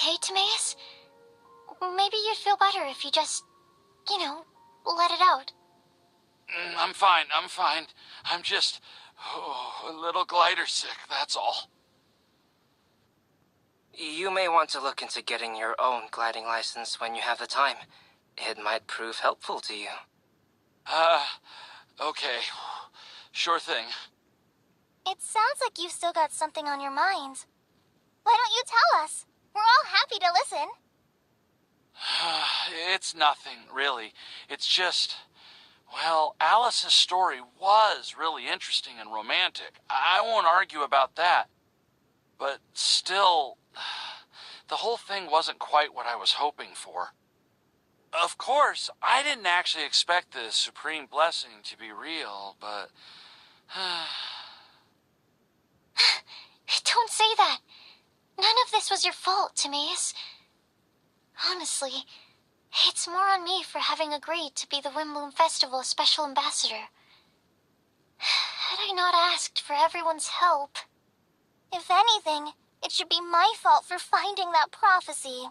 okay, Timaeus? Maybe you'd feel better if you just, let it out. I'm fine. I'm just a little glider sick, that's all. You may want to look into getting your own gliding license when you have the time. It might prove helpful to you. Okay. Sure thing. It sounds like you've still got something on your mind. Why don't you tell us? We're all happy to listen. It's nothing, really. It's just... Well, Alice's story was really interesting and romantic. I won't argue about that. But still, the whole thing wasn't quite what I was hoping for. Of course, I didn't actually expect the supreme blessing to be real, but... Don't say that. None of this was your fault, Timaeus. Honestly, it's more on me for having agreed to be the Wimbloom Festival's special ambassador. Had I not asked for everyone's help... If anything, it should be my fault for finding that prophecy.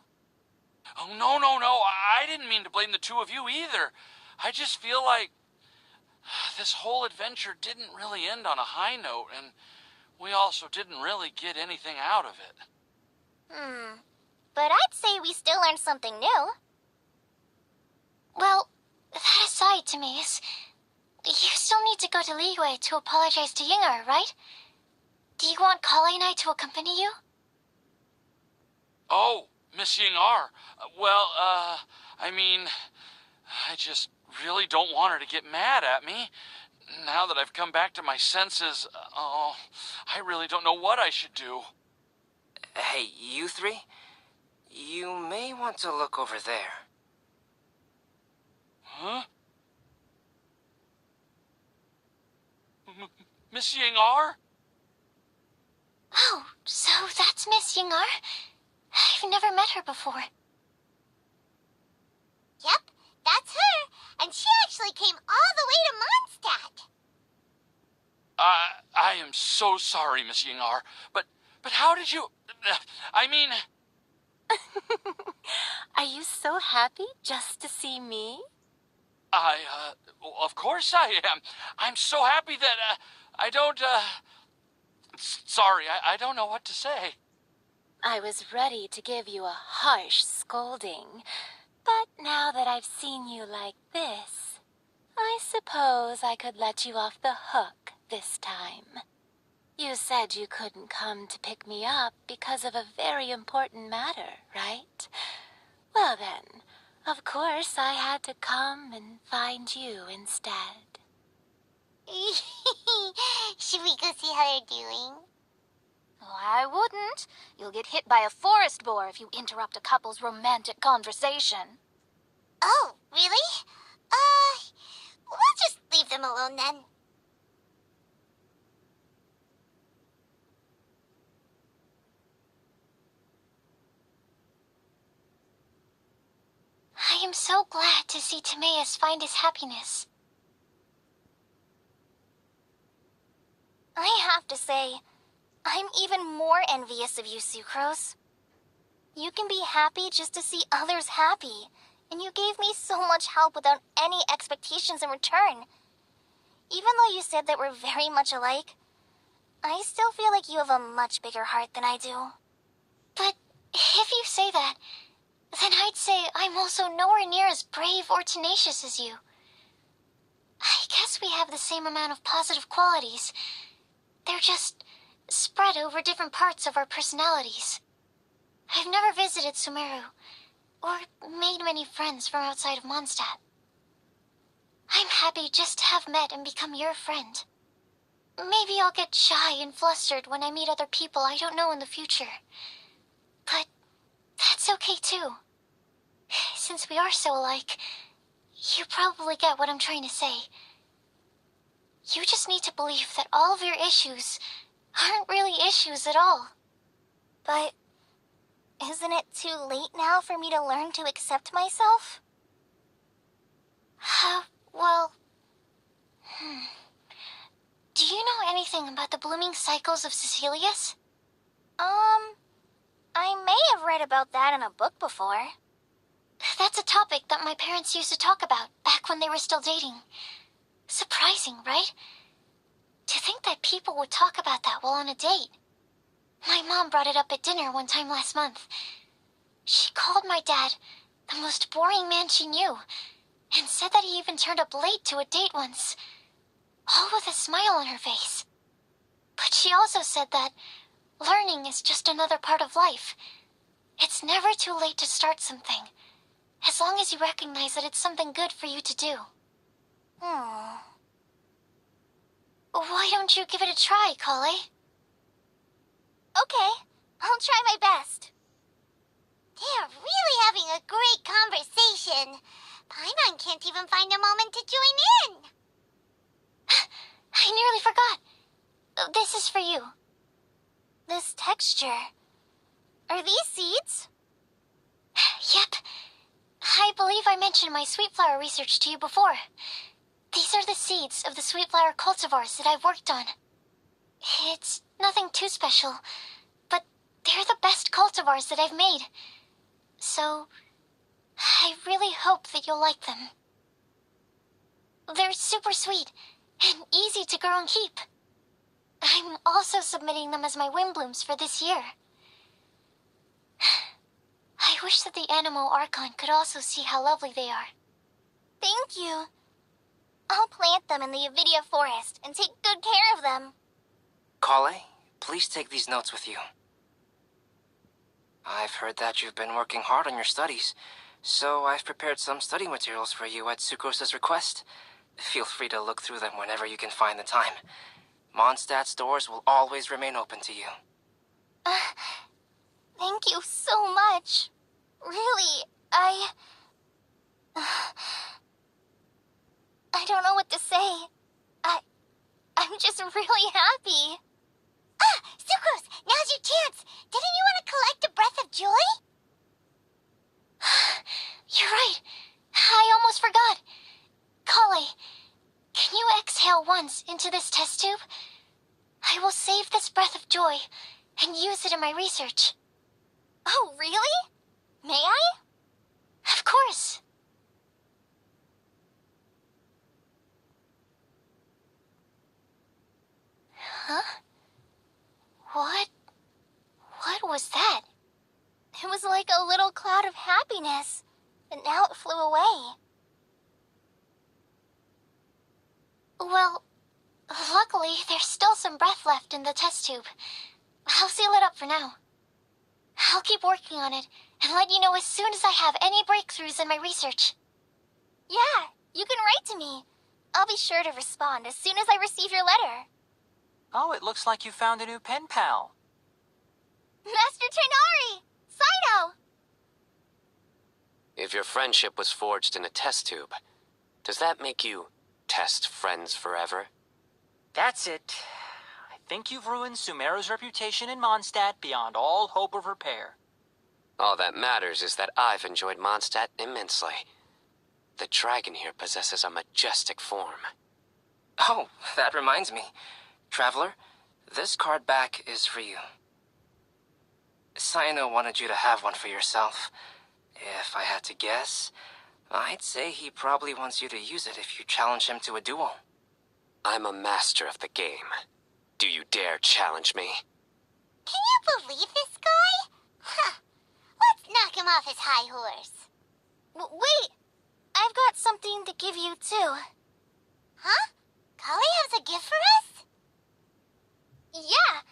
Oh, no. I didn't mean to blame the two of you either. I just feel like this whole adventure didn't really end on a high note, and we also didn't really get anything out of it. But I'd say we still learned something new. Well, that aside, Timaeus, you still need to go to Liyue to apologize to Yingar, right? Do you want Kale and I to accompany you? Oh, Miss Yingar. Well, I mean, I just really don't want her to get mad at me. Now that I've come back to my senses, I really don't know what I should do. Hey, you three? You may want to look over there. Huh? Miss Yingar? Oh, so that's Miss Yingar? I've never met her before. Yep, that's her. And she actually came all the way to Mondstadt. I am so sorry, Miss Yingar, but how did you... I mean... Are you so happy just to see me? Of course I am. I'm so happy that, I don't, sorry, I don't know what to say. I was ready to give you a harsh scolding, but now that I've seen you like this, I suppose I could let you off the hook this time. You said you couldn't come to pick me up because of a very important matter, right? Well then, of course I had to come and find you instead. Should we go see how they're doing? Oh, I wouldn't. You'll get hit by a forest boar if you interrupt a couple's romantic conversation. Oh, really? We'll just leave them alone then. I am so glad to see Timaeus find his happiness. I have to say, I'm even more envious of you, Sucrose. You can be happy just to see others happy, and you gave me so much help without any expectations in return. Even though you said that we're very much alike, I still feel like you have a much bigger heart than I do. But if you say that, then I'd say I'm also nowhere near as brave or tenacious as you. I guess we have the same amount of positive qualities. They're just spread over different parts of our personalities. I've never visited Sumeru, or made many friends from outside of Mondstadt. I'm happy just to have met and become your friend. Maybe I'll get shy and flustered when I meet other people I don't know in the future. But that's okay too. Since we are so alike, you probably get what I'm trying to say. You just need to believe that all of your issues aren't really issues at all. But isn't it too late now for me to learn to accept myself? Well... Do you know anything about the blooming cycles of Cecilius? I may have read about that in a book before. That's a topic that my parents used to talk about back when they were still dating. Surprising, right? To think that people would talk about that while on a date. My mom brought it up at dinner one time last month. She called my dad the most boring man she knew, and said that he even turned up late to a date once, all with a smile on her face. But she also said that learning is just another part of life. It's never too late to start something, as long as you recognize that it's something good for you to do. Why don't you give it a try, Kale? Okay, I'll try my best. They're really having a great conversation. Paimon can't even find a moment to join in. I nearly forgot. This is for you. This texture. Are these seeds? Yep. I believe I mentioned my sweet flower research to you before. These are the seeds of the sweet flower cultivars that I've worked on. It's nothing too special, but they're the best cultivars that I've made. So, I really hope that you'll like them. They're super sweet and easy to grow and keep. I'm also submitting them as my wind blooms for this year. I wish that the Anemo Archon could also see how lovely they are. Thank you. I'll plant them in the Video forest and take good care of them. Kale, please take these notes with you. I've heard that you've been working hard on your studies, so I've prepared some study materials for you at Sucrose's request. Feel free to look through them whenever you can find the time. Mondstadt's doors will always remain open to you. Thank you so much. Really, I don't know what to say. I'm just really happy. Sucrose, now's your chance. Didn't you want to collect a breath of joy? You're right. I almost forgot. Kale, can you exhale once into this test tube? I will save this breath of joy and use it in my research. Oh, really? May I? Of course. Huh? What was that? It was like a little cloud of happiness, and now it flew away. Well, luckily, there's still some breath left in the test tube. I'll seal it up for now. I'll keep working on it, and let you know as soon as I have any breakthroughs in my research. Yeah, you can write to me. I'll be sure to respond as soon as I receive your letter. Oh, it looks like you found a new pen pal. Master Tainari! Sino! If your friendship was forged in a test tube, does that make you test friends forever? That's it. I think you've ruined Sumeru's reputation in Mondstadt beyond all hope of repair. All that matters is that I've enjoyed Mondstadt immensely. The dragon here possesses a majestic form. Oh, that reminds me. Traveler, this card back is for you. Sino wanted you to have one for yourself. If I had to guess, I'd say he probably wants you to use it if you challenge him to a duel. I'm a master of the game. Do you dare challenge me? Can you believe this guy? Huh. Let's knock him off his high horse. Wait! I've got something to give you, too. Huh? Kale has a gift for us? Yeah,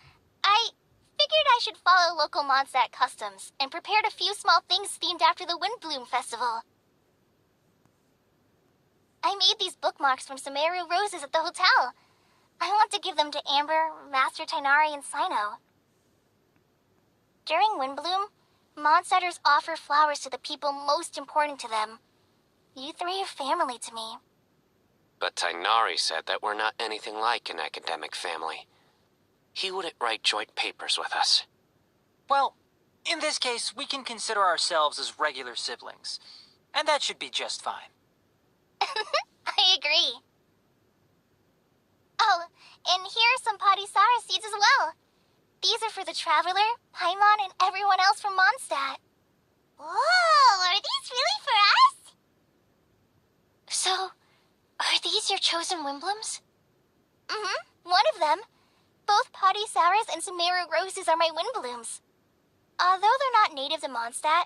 I figured I should follow local Mondstadt customs and prepared a few small things themed after the Windbloom Festival. I made these bookmarks from Sumeru roses at the hotel. I want to give them to Amber, Master Tainari, and Sino. During Windbloom, Mondstadters offer flowers to the people most important to them. You three are family to me. But Tainari said that we're not anything like an academic family. He wouldn't write joint papers with us. Well, in this case, we can consider ourselves as regular siblings. And that should be just fine. I agree. Oh, and here are some Padisara seeds as well. These are for the Traveler, Paimon, and everyone else from Mondstadt. Whoa, are these really for us? So, are these your chosen Wimbloms? One of them. Both Potty Sours and Sumeru Roses are my Windblooms. Although they're not native to Mondstadt,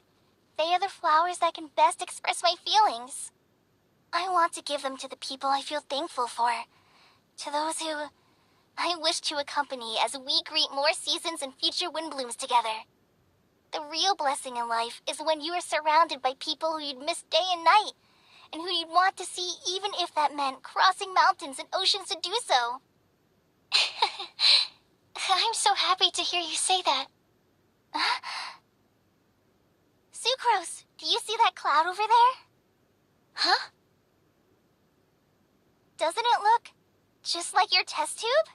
they are the flowers that can best express my feelings. I want to give them to the people I feel thankful for. To those who I wish to accompany as we greet more seasons and future Windblooms together. The real blessing in life is when you are surrounded by people who you'd miss day and night, and who you'd want to see even if that meant crossing mountains and oceans to do so. I'm so happy to hear you say that. Sucrose, do you see that cloud over there? Huh? Doesn't it look just like your test tube?